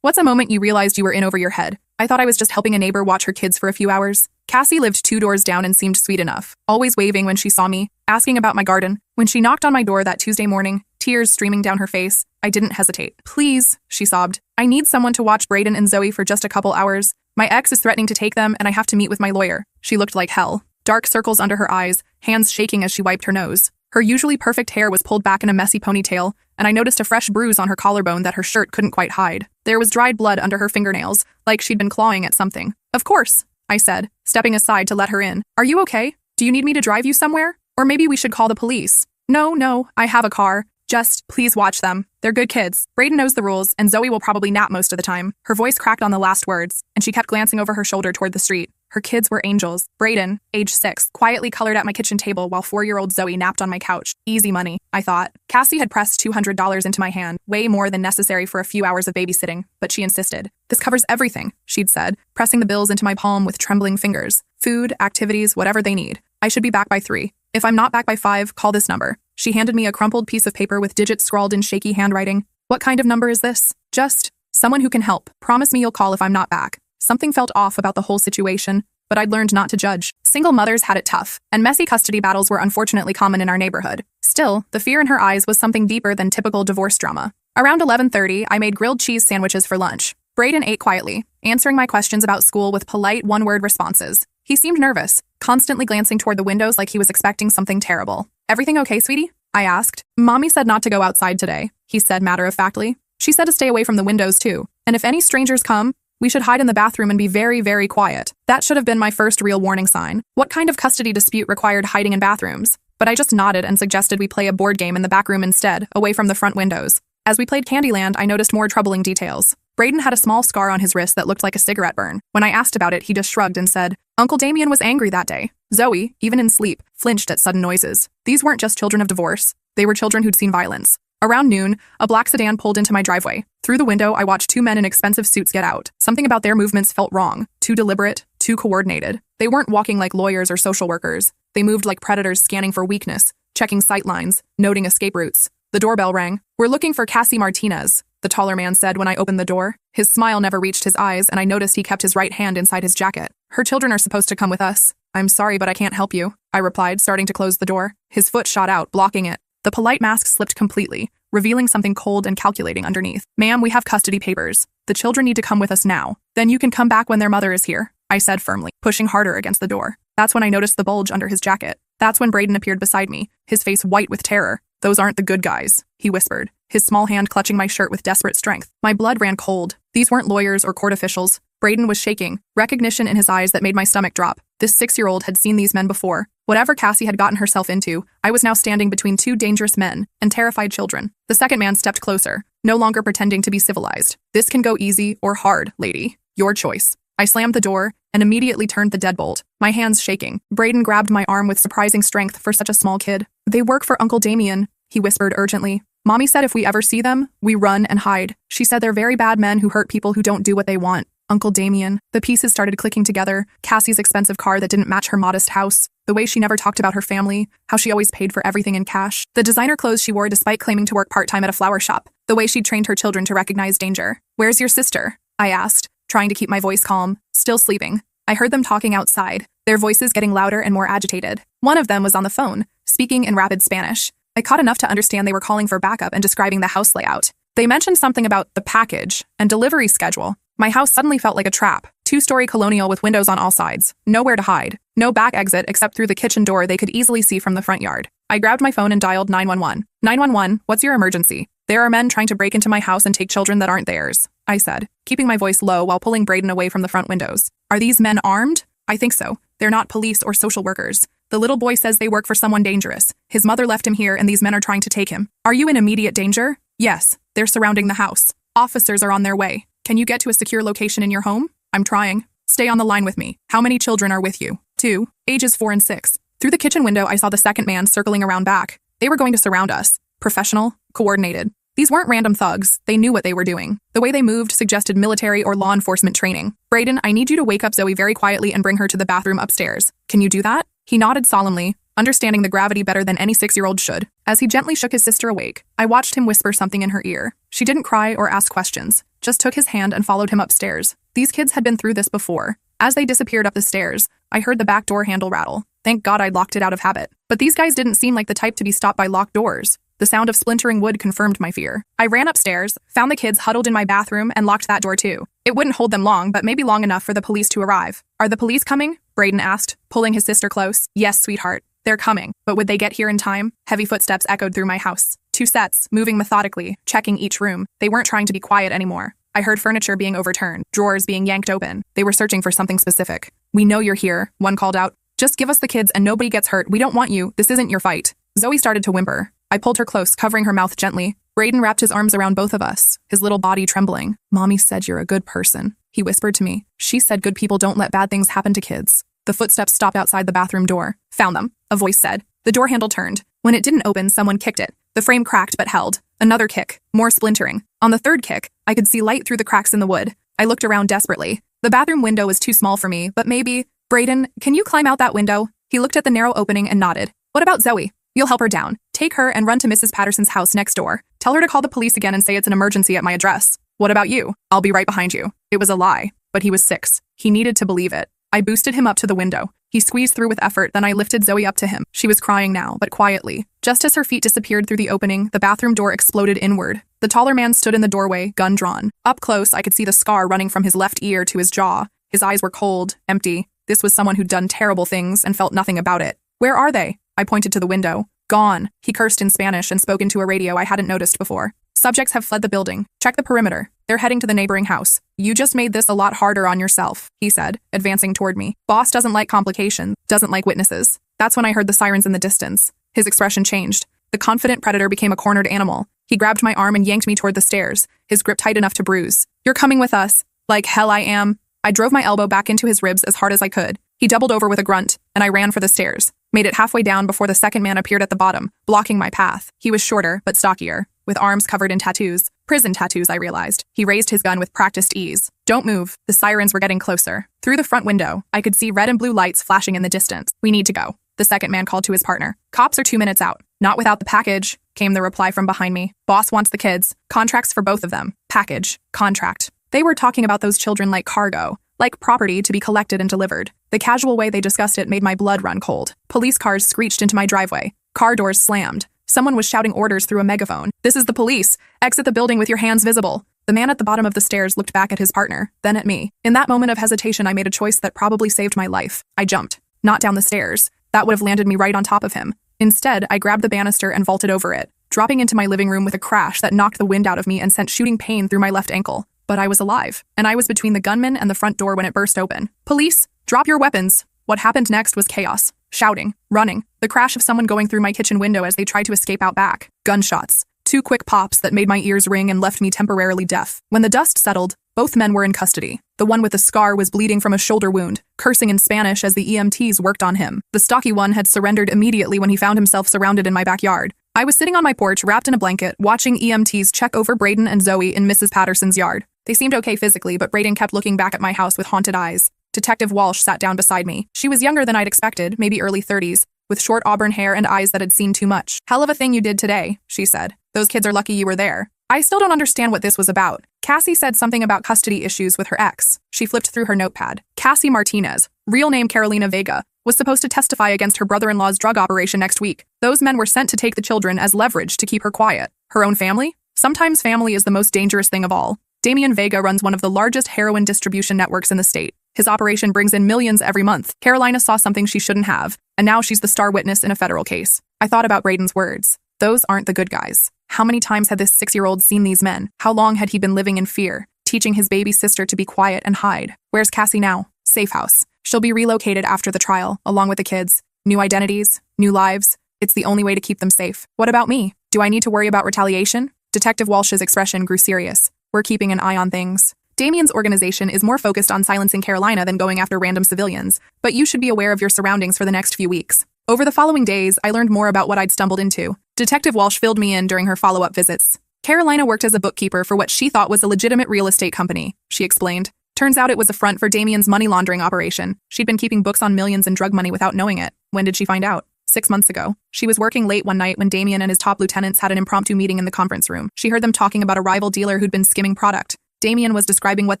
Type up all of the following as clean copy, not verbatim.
What's a moment you realized you were in over your head? I thought I was just helping a neighbor watch her kids for a few hours. Cassie lived 2 doors down and seemed sweet enough, always waving when she saw me, asking about my garden. When she knocked on my door that Tuesday morning, tears streaming down her face, I didn't hesitate. "Please," she sobbed. "I need someone to watch Brayden and Zoe for just a couple hours. My ex is threatening to take them and I have to meet with my lawyer." She looked like hell. Dark circles under her eyes, hands shaking as she wiped her nose. Her usually perfect hair was pulled back in a messy ponytail, and I noticed a fresh bruise on her collarbone that her shirt couldn't quite hide. There was dried blood under her fingernails, like she'd been clawing at something. "Of course," I said, stepping aside to let her in. "Are you okay? Do you need me to drive you somewhere? Or maybe we should call the police?" No, I have a car. Just, please watch them. They're good kids. Brayden knows the rules, and Zoe will probably nap most of the time." Her voice cracked on the last words, and she kept glancing over her shoulder toward the street. Her kids were angels. Brayden, age 6, quietly colored at my kitchen table while 4-year-old Zoe napped on my couch. Easy money, I thought. Cassie had pressed $200 into my hand, way more than necessary for a few hours of babysitting, but she insisted. "This covers everything," she'd said, pressing the bills into my palm with trembling fingers. "Food, activities, whatever they need. I should be back by 3. If I'm not back by 5, call this number." She handed me a crumpled piece of paper with digits scrawled in shaky handwriting. "What kind of number is this?" "Just someone who can help. Promise me you'll call if I'm not back." Something felt off about the whole situation, but I'd learned not to judge. Single mothers had it tough, and messy custody battles were unfortunately common in our neighborhood. Still, the fear in her eyes was something deeper than typical divorce drama. Around 11:30, I made grilled cheese sandwiches for lunch. Brayden ate quietly, answering my questions about school with polite one-word responses. He seemed nervous, constantly glancing toward the windows like he was expecting something terrible. "Everything okay, sweetie?" I asked. "Mommy said not to go outside today," he said matter-of-factly. "She said to stay away from the windows too, and if any strangers come, we should hide in the bathroom and be very, very quiet." That should have been my first real warning sign. What kind of custody dispute required hiding in bathrooms? But I just nodded and suggested we play a board game in the back room instead, away from the front windows. As we played Candyland, I noticed more troubling details. Brayden had a small scar on his wrist that looked like a cigarette burn. When I asked about it, he just shrugged and said, "Uncle Damien was angry that day." Zoe, even in sleep, flinched at sudden noises. These weren't just children of divorce. They were children who'd seen violence. Around noon, a black sedan pulled into my driveway. Through the window, I watched 2 men in expensive suits get out. Something about their movements felt wrong, too deliberate, too coordinated. They weren't walking like lawyers or social workers. They moved like predators scanning for weakness, checking sight lines, noting escape routes. The doorbell rang. "We're looking for Cassie Martinez," the taller man said when I opened the door. His smile never reached his eyes, and I noticed he kept his right hand inside his jacket. "Her children are supposed to come with us." "I'm sorry, but I can't help you," I replied, starting to close the door. His foot shot out, blocking it. The polite mask slipped completely, revealing something cold and calculating underneath. "Ma'am, we have custody papers. The children need to come with us now. Then you can come back when their mother is here," I said firmly, pushing harder against the door. That's when I noticed the bulge under his jacket. That's when Brayden appeared beside me, his face white with terror. "Those aren't the good guys," he whispered, his small hand clutching my shirt with desperate strength. My blood ran cold. These weren't lawyers or court officials. Brayden was shaking, recognition in his eyes that made my stomach drop. This 6-year-old had seen these men before. Whatever Cassie had gotten herself into, I was now standing between 2 dangerous men and terrified children. The second man stepped closer, no longer pretending to be civilized. "This can go easy or hard, lady. Your choice." I slammed the door and immediately turned the deadbolt, my hands shaking. Brayden grabbed my arm with surprising strength for such a small kid. "They work for Uncle Damien," he whispered urgently. "Mommy said if we ever see them, we run and hide. She said they're very bad men who hurt people who don't do what they want." Uncle Damien. The pieces started clicking together. Cassie's expensive car that didn't match her modest house. The way she never talked about her family. How she always paid for everything in cash. The designer clothes she wore despite claiming to work part-time at a flower shop. The way she'd trained her children to recognize danger. "Where's your sister?" I asked, trying to keep my voice calm. Still sleeping. I heard them talking outside, their voices getting louder and more agitated. One of them was on the phone, speaking in rapid Spanish. I caught enough to understand they were calling for backup and describing the house layout. They mentioned something about the package and delivery schedule. My house suddenly felt like a trap. 2-story colonial with windows on all sides. Nowhere to hide. No back exit except through the kitchen door they could easily see from the front yard. I grabbed my phone and dialed 911. "911, what's your emergency?" "There are men trying to break into my house and take children that aren't theirs," I said, keeping my voice low while pulling Brayden away from the front windows. "Are these men armed?" "I think so. They're not police or social workers. The little boy says they work for someone dangerous. His mother left him here and these men are trying to take him." "Are you in immediate danger?" "Yes. They're surrounding the house. Officers are on their way. Can you get to a secure location in your home?" "I'm trying." "Stay on the line with me. How many children are with you?" "2, ages 4 and 6. Through the kitchen window, I saw the second man circling around back. They were going to surround us. Professional, coordinated. These weren't random thugs. They knew what they were doing. The way they moved suggested military or law enforcement training. "Brayden, I need you to wake up Zoe very quietly and bring her to the bathroom upstairs. Can you do that?" He nodded solemnly, understanding the gravity better than any 6-year-old should. As he gently shook his sister awake, I watched him whisper something in her ear. She didn't cry or ask questions. just took his hand and followed him upstairs. These kids had been through this before. As they disappeared up the stairs, I heard the back door handle rattle. Thank God I'd locked it out of habit. But these guys didn't seem like the type to be stopped by locked doors. The sound of splintering wood confirmed my fear. I ran upstairs, found the kids huddled in my bathroom, and locked that door too. It wouldn't hold them long, but maybe long enough for the police to arrive. Are the police coming? Braden asked, pulling his sister close. Yes, sweetheart. They're coming. But would they get here in time? Heavy footsteps echoed through my house. 2 sets, moving methodically, checking each room. They weren't trying to be quiet anymore. I heard furniture being overturned, drawers being yanked open. They were searching for something specific. We know you're here, one called out. Just give us the kids and nobody gets hurt. We don't want you. This isn't your fight. Zoe started to whimper. I pulled her close, covering her mouth gently. Braden wrapped his arms around both of us, his little body trembling. Mommy said you're a good person, he whispered to me. She said good people don't let bad things happen to kids. The footsteps stopped outside the bathroom door. Found them, a voice said. The door handle turned. When it didn't open, someone kicked it. The frame cracked but held. Another kick, more splintering. On the third kick, I could see light through the cracks in the wood. I looked around desperately. The bathroom window was too small for me, but maybe… Braden, can you climb out that window? He looked at the narrow opening and nodded. What about Zoe? You'll help her down. Take her and run to Mrs. Patterson's house next door. Tell her to call the police again and say it's an emergency at my address. What about you? I'll be right behind you. It was a lie, but he was 6. He needed to believe it. I boosted him up to the window. He squeezed through with effort, then I lifted Zoe up to him. She was crying now, but quietly. Just as her feet disappeared through the opening, the bathroom door exploded inward. The taller man stood in the doorway, gun drawn. Up close, I could see the scar running from his left ear to his jaw. His eyes were cold, empty. This was someone who'd done terrible things and felt nothing about it. Where are they? I pointed to the window. Gone. He cursed in Spanish and spoke into a radio I hadn't noticed before. Subjects have fled the building. Check the perimeter. They're heading to the neighboring house. You just made this a lot harder on yourself, he said, advancing toward me. Boss doesn't like complications, doesn't like witnesses. That's when I heard the sirens in the distance. His expression changed. The confident predator became a cornered animal. He grabbed my arm and yanked me toward the stairs, his grip tight enough to bruise. You're coming with us. Like hell I am. I drove my elbow back into his ribs as hard as I could. He doubled over with a grunt, and I ran for the stairs. Made it halfway down before the second man appeared at the bottom, blocking my path. He was shorter, but stockier, with arms covered in tattoos. Prison tattoos, I realized. He raised his gun with practiced ease. Don't move. The sirens were getting closer. Through the front window, I could see red and blue lights flashing in the distance. We need to go. The second man called to his partner. Cops are 2 minutes out. Not without the package, came the reply from behind me. Boss wants the kids. Contracts for both of them. Package. Contract. They were talking about those children like cargo. Like property to be collected and delivered. The casual way they discussed it made my blood run cold. Police cars screeched into my driveway. Car doors slammed. Someone was shouting orders through a megaphone. This is the police. Exit the building with your hands visible. The man at the bottom of the stairs looked back at his partner, then at me. In that moment of hesitation, I made a choice that probably saved my life. I jumped. Not down the stairs. That would have landed me right on top of him. Instead, I grabbed the banister and vaulted over it, dropping into my living room with a crash that knocked the wind out of me and sent shooting pain through my left ankle. But I was alive, and I was between the gunman and the front door when it burst open. Police, drop your weapons. What happened next was chaos. Shouting, running, the crash of someone going through my kitchen window as they tried to escape out back. Gunshots. 2 quick pops that made my ears ring and left me temporarily deaf. When the dust settled, both men were in custody. The one with the scar was bleeding from a shoulder wound, cursing in Spanish as the EMTs worked on him. The stocky one had surrendered immediately when he found himself surrounded in my backyard. I was sitting on my porch, wrapped in a blanket, watching EMTs check over Braden and Zoe in Mrs. Patterson's yard. They seemed okay physically, but Braden kept looking back at my house with haunted eyes. Detective Walsh sat down beside me. She was younger than I'd expected, maybe early 30s, with short auburn hair and eyes that had seen too much. Hell of a thing you did today, she said. Those kids are lucky you were there. I still don't understand what this was about. Cassie said something about custody issues with her ex. She flipped through her notepad. Cassie Martinez, real name Carolina Vega, was supposed to testify against her brother-in-law's drug operation next week. Those men were sent to take the children as leverage to keep her quiet. Her own family? Sometimes family is the most dangerous thing of all. Damian Vega runs one of the largest heroin distribution networks in the state. His operation brings in millions every month. Carolina saw something she shouldn't have, and now she's the star witness in a federal case. I thought about Braden's words. Those aren't the good guys. How many times had this 6-year-old seen these men? How long had he been living in fear, teaching his baby sister to be quiet and hide? Where's Cassie now? Safe house. She'll be relocated after the trial, along with the kids. New identities, new lives. It's the only way to keep them safe. What about me? Do I need to worry about retaliation? Detective Walsh's expression grew serious. We're keeping an eye on things. Damian's organization is more focused on silencing Carolina than going after random civilians, but you should be aware of your surroundings for the next few weeks. Over the following days, I learned more about what I'd stumbled into. Detective Walsh filled me in during her follow-up visits. Carolina worked as a bookkeeper for what she thought was a legitimate real estate company, she explained. Turns out it was a front for Damian's money laundering operation. She'd been keeping books on millions in drug money without knowing it. When did she find out? 6 months ago. She was working late one night when Damian and his top lieutenants had an impromptu meeting in the conference room. She heard them talking about a rival dealer who'd been skimming product. Damien was describing what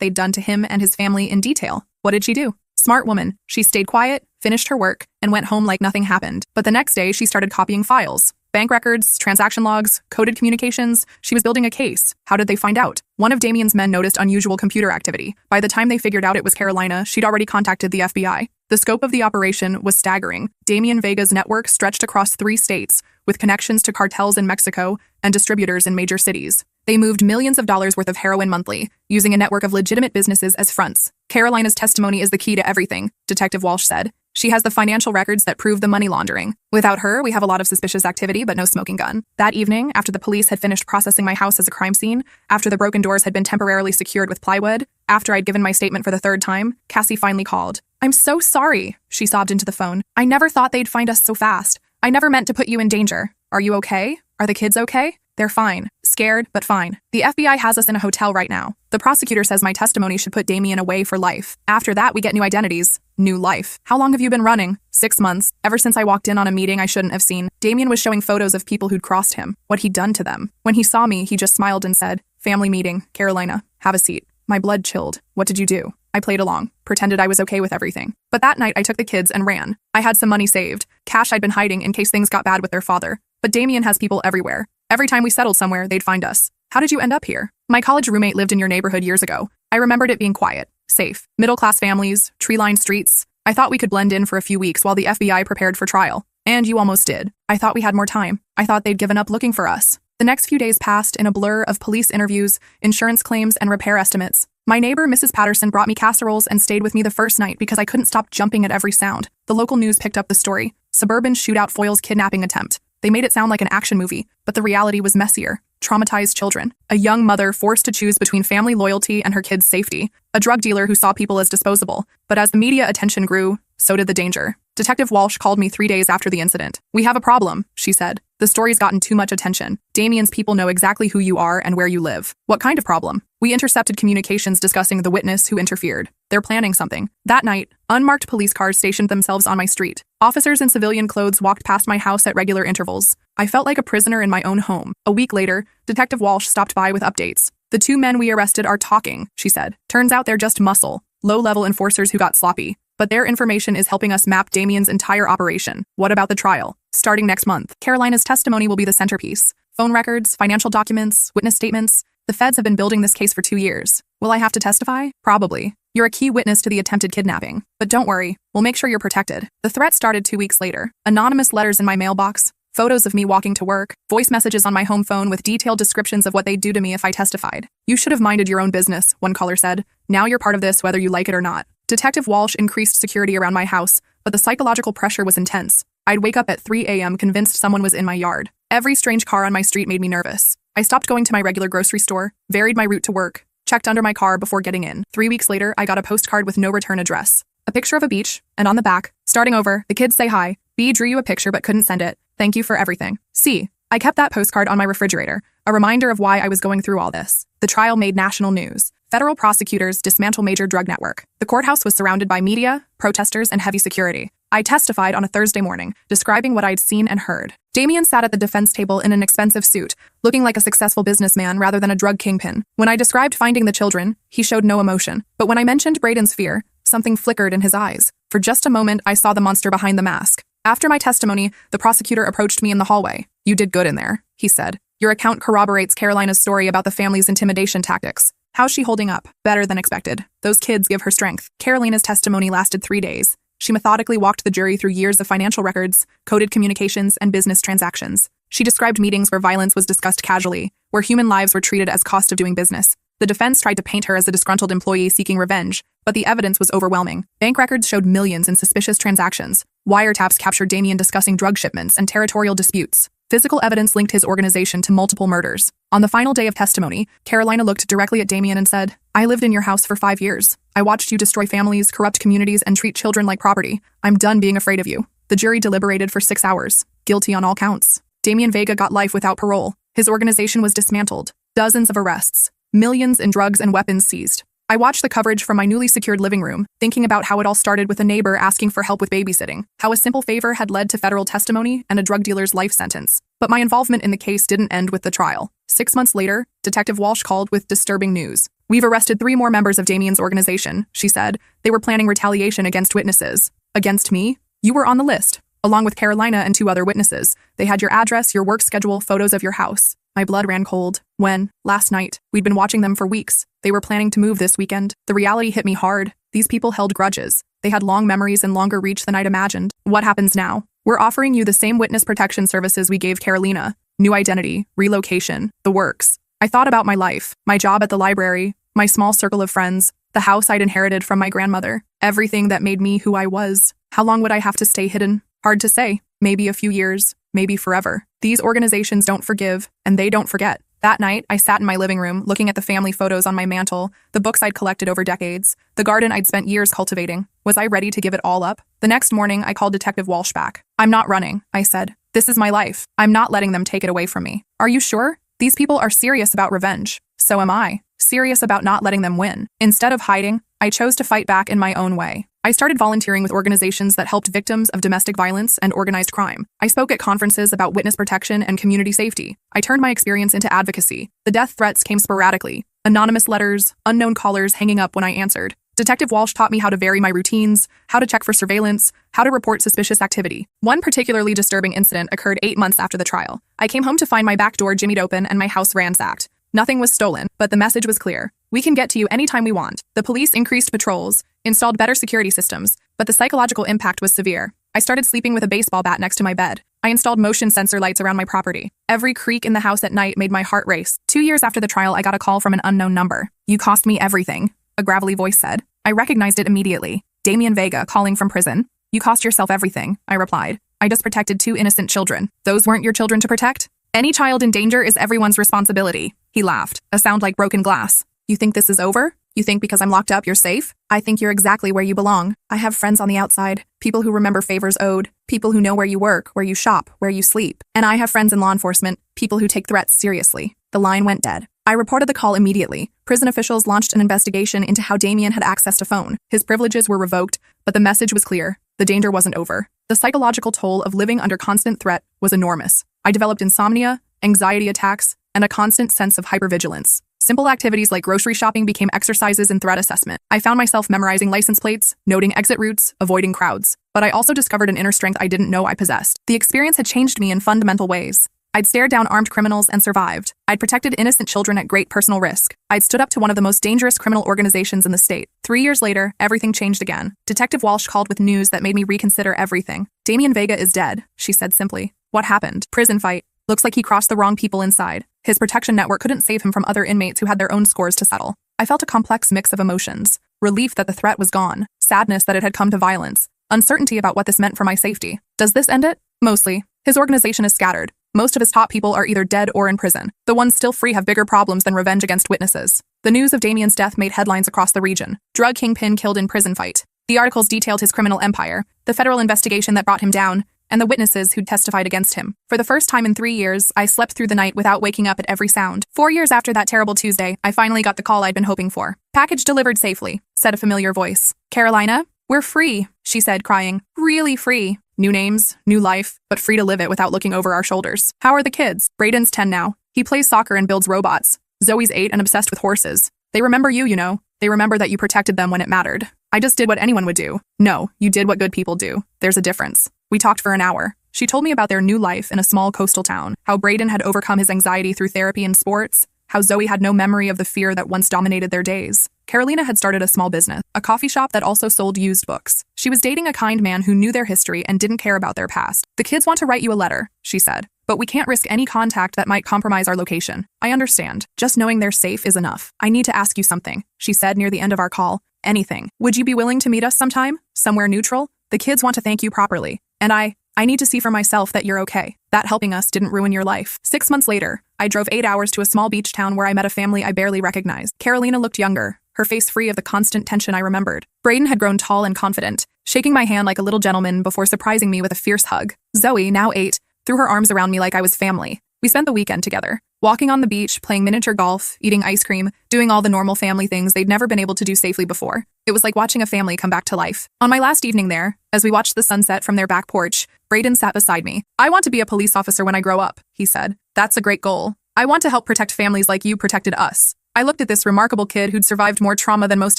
they'd done to him and his family in detail. What did she do? Smart woman. She stayed quiet, finished her work, and went home like nothing happened. But the next day, she started copying files. Bank records, transaction logs, coded communications. She was building a case. How did they find out? One of Damien's men noticed unusual computer activity. By the time they figured out it was Carolina, she'd already contacted the FBI. The scope of the operation was staggering. Damien Vega's network stretched across 3 states, with connections to cartels in Mexico and distributors in major cities. They moved millions of dollars worth of heroin monthly, using a network of legitimate businesses as fronts. Carolina's testimony is the key to everything, Detective Walsh said. She has the financial records that prove the money laundering. Without her, we have a lot of suspicious activity, but no smoking gun. That evening, after the police had finished processing my house as a crime scene, after the broken doors had been temporarily secured with plywood, after I'd given my statement for the 3rd time, Cassie finally called. "I'm so sorry," she sobbed into the phone. "I never thought they'd find us so fast. I never meant to put you in danger. Are you okay? Are the kids okay?" "They're fine. Scared, but fine. The FBI has us in a hotel right now. The prosecutor says my testimony should put Damien away for life. After that, we get new identities. New life. How long have you been running?" 6 months. Ever since I walked in on a meeting I shouldn't have seen. Damien was showing photos of people who'd crossed him, what he'd done to them. When he saw me, he just smiled and said, "Family meeting, Carolina. Have a seat." My blood chilled. What did you do? I played along, pretended I was okay with everything. But that night, I took the kids and ran. I had some money saved, cash I'd been hiding in case things got bad with their father. But Damien has people everywhere. Every time we settled somewhere, they'd find us. How did you end up here? My college roommate lived in your neighborhood years ago. I remembered it being quiet, safe, middle-class families, tree-lined streets. I thought we could blend in for a few weeks while the FBI prepared for trial. And you almost did. I thought we had more time. I thought they'd given up looking for us. The next few days passed in a blur of police interviews, insurance claims, and repair estimates. My neighbor, Mrs. Patterson, brought me casseroles and stayed with me the first night because I couldn't stop jumping at every sound. The local news picked up the story. Suburban shootout foils kidnapping attempt. They made it sound like an action movie, but the reality was messier. Traumatized children. A young mother forced to choose between family loyalty and her kids' safety. A drug dealer who saw people as disposable. But as the media attention grew, so did the danger. Detective Walsh called me 3 days after the incident. "We have a problem," she said. "The story's gotten too much attention. Damien's people know exactly who you are and where you live." "What kind of problem?" "We intercepted communications discussing the witness who interfered. They're planning something." That night, unmarked police cars stationed themselves on my street. Officers in civilian clothes walked past my house at regular intervals. I felt like a prisoner in my own home. A week later, Detective Walsh stopped by with updates. "The 2 men we arrested are talking," she said. "Turns out they're just muscle, low-level enforcers who got sloppy. But their information is helping us map Damien's entire operation." "What about the trial?" "Starting next month. Carolina's testimony will be the centerpiece. Phone records, financial documents, witness statements. The feds have been building this case for 2 years. Will I have to testify? Probably. You're a key witness to the attempted kidnapping. But don't worry, we'll make sure you're protected." The threat started 2 weeks later. Anonymous letters in my mailbox, photos of me walking to work, voice messages on my home phone with detailed descriptions of what they'd do to me if I testified. "You should have minded your own business," one caller said. "Now you're part of this whether you like it or not." Detective Walsh increased security around my house, but the psychological pressure was intense. I'd wake up at 3 a.m. convinced someone was in my yard. Every strange car on my street made me nervous. I stopped going to my regular grocery store, varied my route to work, checked under my car before getting in. 3 weeks later, I got a postcard with no return address. A picture of a beach, and on the back, "Starting over, the kids say hi. B drew you a picture but couldn't send it. Thank you for everything. C." I kept that postcard on my refrigerator, a reminder of why I was going through all this. The trial made national news. Federal prosecutors dismantle major drug network. The courthouse was surrounded by media, protesters, and heavy security. I testified on a Thursday morning, describing what I'd seen and heard. Damien sat at the defense table in an expensive suit, looking like a successful businessman rather than a drug kingpin. When I described finding the children, he showed no emotion. But when I mentioned Braden's fear, something flickered in his eyes. For just a moment, I saw the monster behind the mask. After my testimony, the prosecutor approached me in the hallway. "You did good in there," he said. "Your account corroborates Carolina's story about the family's intimidation tactics. How's she holding up?" "Better than expected. Those kids give her strength." Carolina's testimony lasted 3 days. She methodically walked the jury through years of financial records, coded communications, and business transactions. She described meetings where violence was discussed casually, where human lives were treated as cost of doing business. The defense tried to paint her as a disgruntled employee seeking revenge, but the evidence was overwhelming. Bank records showed millions in suspicious transactions. Wiretaps captured Damien discussing drug shipments and territorial disputes. Physical evidence linked his organization to multiple murders. On the final day of testimony, Carolina looked directly at Damien and said, "I lived in your house for 5 years. I watched you destroy families, corrupt communities, and treat children like property. I'm done being afraid of you." The jury deliberated for 6 hours, guilty on all counts. Damien Vega got life without parole. His organization was dismantled. Dozens of arrests. Millions in drugs and weapons seized. I watched the coverage from my newly secured living room, thinking about how it all started with a neighbor asking for help with babysitting, how a simple favor had led to federal testimony and a drug dealer's life sentence. But my involvement in the case didn't end with the trial. 6 months later, Detective Walsh called with disturbing news. "We've arrested 3 more members of Damien's organization," she said. "They were planning retaliation against witnesses." "Against me? You were on the list, along with Carolina and 2 other witnesses. They had your address, your work schedule, photos of your house." My blood ran cold. When, last night, we'd been watching them for weeks. They were planning to move this weekend. The reality hit me hard. These people held grudges. They had long memories and longer reach than I'd imagined. What happens now? We're offering you the same witness protection services we gave Carolina. New identity, relocation, the works. I thought about my life, my job at the library, my small circle of friends, the house I'd inherited from my grandmother, everything that made me who I was. How long would I have to stay hidden? Hard to say. Maybe a few years, maybe forever. These organizations don't forgive, and they don't forget. That night, I sat in my living room, looking at the family photos on my mantle, the books I'd collected over decades, the garden I'd spent years cultivating. Was I ready to give it all up? The next morning, I called Detective Walsh back. "I'm not running," I said. "This is my life. I'm not letting them take it away from me." "Are you sure? These people are serious about revenge. So am I. Serious about not letting them win." Instead of hiding, I chose to fight back in my own way. I started volunteering with organizations that helped victims of domestic violence and organized crime. I spoke at conferences about witness protection and community safety. I turned my experience into advocacy. The death threats came sporadically. Anonymous letters, unknown callers hanging up when I answered. Detective Walsh taught me how to vary my routines, how to check for surveillance, how to report suspicious activity. One particularly disturbing incident occurred 8 months after the trial. I came home to find my back door jimmied open and my house ransacked. Nothing was stolen, but the message was clear. We can get to you anytime we want. The police increased patrols, installed better security systems, but the psychological impact was severe. I started sleeping with a baseball bat next to my bed. I installed motion sensor lights around my property. Every creak in the house at night made my heart race. 2 years after the trial, I got a call from an unknown number. "You cost me everything," a gravelly voice said. I recognized it immediately. Damien Vega calling from prison. "You cost yourself everything," I replied. "I just protected 2 innocent children. Those weren't your children to protect? Any child in danger is everyone's responsibility." He laughed, a sound like broken glass. "You think this is over? You think because I'm locked up you're safe? I think you're exactly where you belong. I have friends on the outside, people who remember favors owed, people who know where you work, where you shop, where you sleep. And I have friends in law enforcement, people who take threats seriously." The line went dead. I reported the call immediately. Prison officials launched an investigation into how Damien had accessed a phone. His privileges were revoked, but the message was clear. The danger wasn't over. The psychological toll of living under constant threat was enormous. I developed insomnia, anxiety attacks, and a constant sense of hypervigilance. Simple activities like grocery shopping became exercises in threat assessment. I found myself memorizing license plates, noting exit routes, avoiding crowds. But I also discovered an inner strength I didn't know I possessed. The experience had changed me in fundamental ways. I'd stared down armed criminals and survived. I'd protected innocent children at great personal risk. I'd stood up to one of the most dangerous criminal organizations in the state. 3 years later, everything changed again. Detective Walsh called with news that made me reconsider everything. "Damien Vega is dead," she said simply. "What happened?" "Prison fight. Looks like he crossed the wrong people inside. His protection network couldn't save him from other inmates who had their own scores to settle." I felt a complex mix of emotions. Relief that the threat was gone. Sadness that it had come to violence. Uncertainty about what this meant for my safety. Does this end it? Mostly. His organization is scattered. Most of his top people are either dead or in prison. The ones still free have bigger problems than revenge against witnesses. The news of Damien's death made headlines across the region. Drug kingpin killed in prison fight. The articles detailed his criminal empire, the federal investigation that brought him down, and the witnesses who'd testified against him. For the first time in 3 years, I slept through the night without waking up at every sound. 4 years after that terrible Tuesday, I finally got the call I'd been hoping for. "Package delivered safely," said a familiar voice. "Carolina? We're free," she said, crying. "Really free. New names, new life, but free to live it without looking over our shoulders." "How are the kids?" "Brayden's 10 now. He plays soccer and builds robots. Zoe's 8 and obsessed with horses. They remember you, you know. They remember that you protected them when it mattered. I just did what anyone would do." "No, you did what good people do. There's a difference." We talked for an hour. She told me about their new life in a small coastal town, how Brayden had overcome his anxiety through therapy and sports, how Zoe had no memory of the fear that once dominated their days. Carolina had started a small business, a coffee shop that also sold used books. She was dating a kind man who knew their history and didn't care about their past. "The kids want to write you a letter," she said, "but we can't risk any contact that might compromise our location." "I understand. Just knowing they're safe is enough." "I need to ask you something," she said near the end of our call. "Anything. Would you be willing to meet us sometime? Somewhere neutral? The kids want to thank you properly. And I need to see for myself that you're okay. That helping us didn't ruin your life." 6 months later, I drove 8 hours to a small beach town where I met a family I barely recognized. Carolina looked younger, her face free of the constant tension I remembered. Brayden had grown tall and confident, shaking my hand like a little gentleman before surprising me with a fierce hug. Zoe, now 8, threw her arms around me like I was family. We spent the weekend together, walking on the beach, playing miniature golf, eating ice cream, doing all the normal family things they'd never been able to do safely before. It was like watching a family come back to life. On my last evening there, as we watched the sunset from their back porch, Brayden sat beside me. "I want to be a police officer when I grow up," he said. "That's a great goal." I want to help protect families like you protected us. I looked at this remarkable kid who'd survived more trauma than most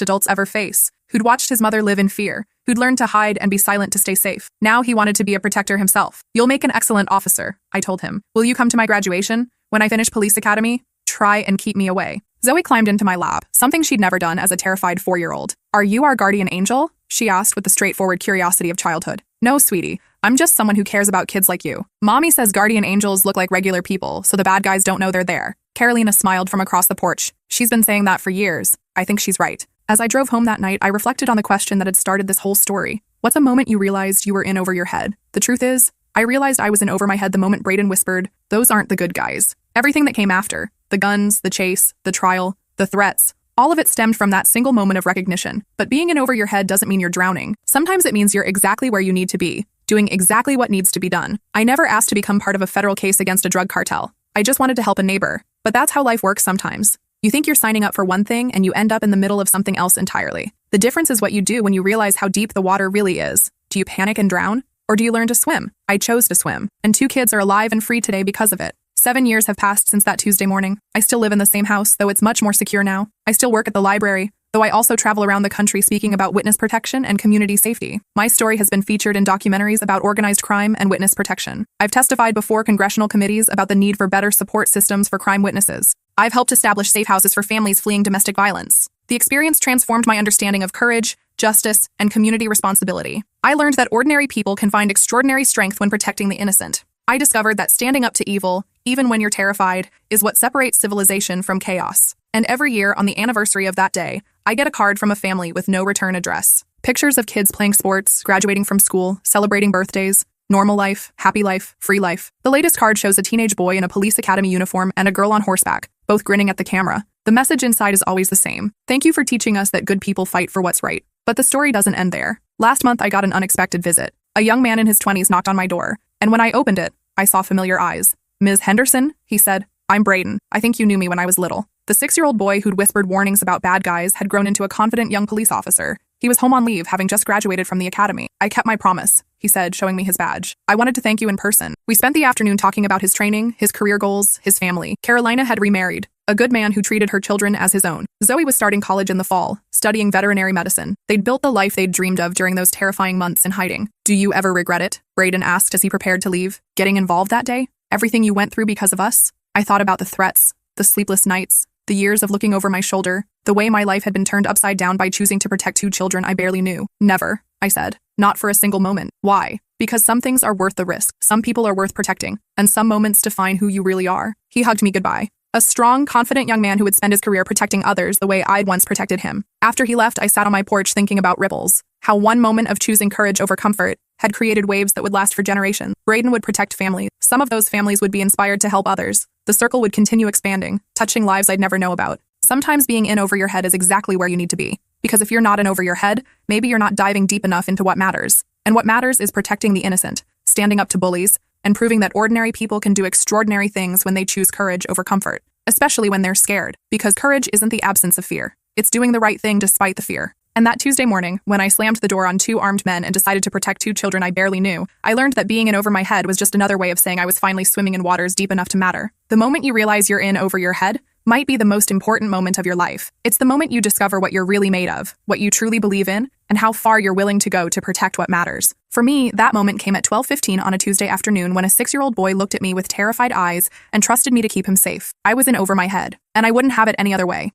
adults ever face, who'd watched his mother live in fear, who'd learned to hide and be silent to stay safe. Now he wanted to be a protector himself. You'll make an excellent officer, I told him. Will you come to my graduation? When I finish police academy? Try and keep me away. Zoe climbed into my lap, something she'd never done as a terrified 4-year-old. Are you our guardian angel? She asked with the straightforward curiosity of childhood. No, sweetie. I'm just someone who cares about kids like you. Mommy says guardian angels look like regular people, so the bad guys don't know they're there. Carolina smiled from across the porch. She's been saying that for years. I think she's right. As I drove home that night, I reflected on the question that had started this whole story. What's a moment you realized you were in over your head? The truth is, I realized I was in over my head the moment Brayden whispered, "Those aren't the good guys." Everything that came after, the guns, the chase, the trial, the threats, all of it stemmed from that single moment of recognition. But being in over your head doesn't mean you're drowning. Sometimes it means you're exactly where you need to be, doing exactly what needs to be done. I never asked to become part of a federal case against a drug cartel. I just wanted to help a neighbor. But that's how life works sometimes. You think you're signing up for one thing and you end up in the middle of something else entirely. The difference is what you do when you realize how deep the water really is. Do you panic and drown? Or do you learn to swim? I chose to swim. And 2 kids are alive and free today because of it. 7 years have passed since that Tuesday morning. I still live in the same house, though it's much more secure now. I still work at the library, though I also travel around the country speaking about witness protection and community safety. My story has been featured in documentaries about organized crime and witness protection. I've testified before congressional committees about the need for better support systems for crime witnesses. I've helped establish safe houses for families fleeing domestic violence. The experience transformed my understanding of courage, justice, and community responsibility. I learned that ordinary people can find extraordinary strength when protecting the innocent. I discovered that standing up to evil, even when you're terrified, is what separates civilization from chaos. And every year, on the anniversary of that day, I get a card from a family with no return address. Pictures of kids playing sports, graduating from school, celebrating birthdays, normal life, happy life, free life. The latest card shows a teenage boy in a police academy uniform and a girl on horseback, both grinning at the camera. The message inside is always the same. Thank you for teaching us that good people fight for what's right. But the story doesn't end there. Last month, I got an unexpected visit. A young man in his 20s knocked on my door, and when I opened it, I saw familiar eyes. "Ms. Henderson," he said. "I'm Brayden. I think you knew me when I was little." The 6-year-old boy who'd whispered warnings about bad guys had grown into a confident young police officer. He was home on leave, having just graduated from the academy. "I kept my promise," he said, showing me his badge. "I wanted to thank you in person." We spent the afternoon talking about his training, his career goals, his family. Carolina had remarried, a good man who treated her children as his own. Zoe was starting college in the fall, studying veterinary medicine. They'd built the life they'd dreamed of during those terrifying months in hiding. "Do you ever regret it?" Brayden asked as he prepared to leave. "Getting involved that day? Everything you went through because of us?" I thought about the threats, the sleepless nights, the years of looking over my shoulder, the way my life had been turned upside down by choosing to protect 2 children I barely knew. "Never," I said. "Not for a single moment." Why? Because some things are worth the risk, some people are worth protecting, and some moments define who you really are. He hugged me goodbye. A strong, confident young man who would spend his career protecting others the way I'd once protected him. After he left, I sat on my porch thinking about ripples. How one moment of choosing courage over comfort had created waves that would last for generations. Brayden would protect families. Some of those families would be inspired to help others. The circle would continue expanding, touching lives I'd never know about. Sometimes being in over your head is exactly where you need to be. Because if you're not in over your head, maybe you're not diving deep enough into what matters. And what matters is protecting the innocent, standing up to bullies, and proving that ordinary people can do extraordinary things when they choose courage over comfort. Especially when they're scared, because courage isn't the absence of fear. It's doing the right thing despite the fear. And that Tuesday morning, when I slammed the door on 2 armed men and decided to protect 2 children I barely knew, I learned that being in over my head was just another way of saying I was finally swimming in waters deep enough to matter. The moment you realize you're in over your head might be the most important moment of your life. It's the moment you discover what you're really made of, what you truly believe in, and how far you're willing to go to protect what matters. For me, that moment came at 12:15 on a Tuesday afternoon when a 6-year-old boy looked at me with terrified eyes and trusted me to keep him safe. I was in over my head, and I wouldn't have it any other way.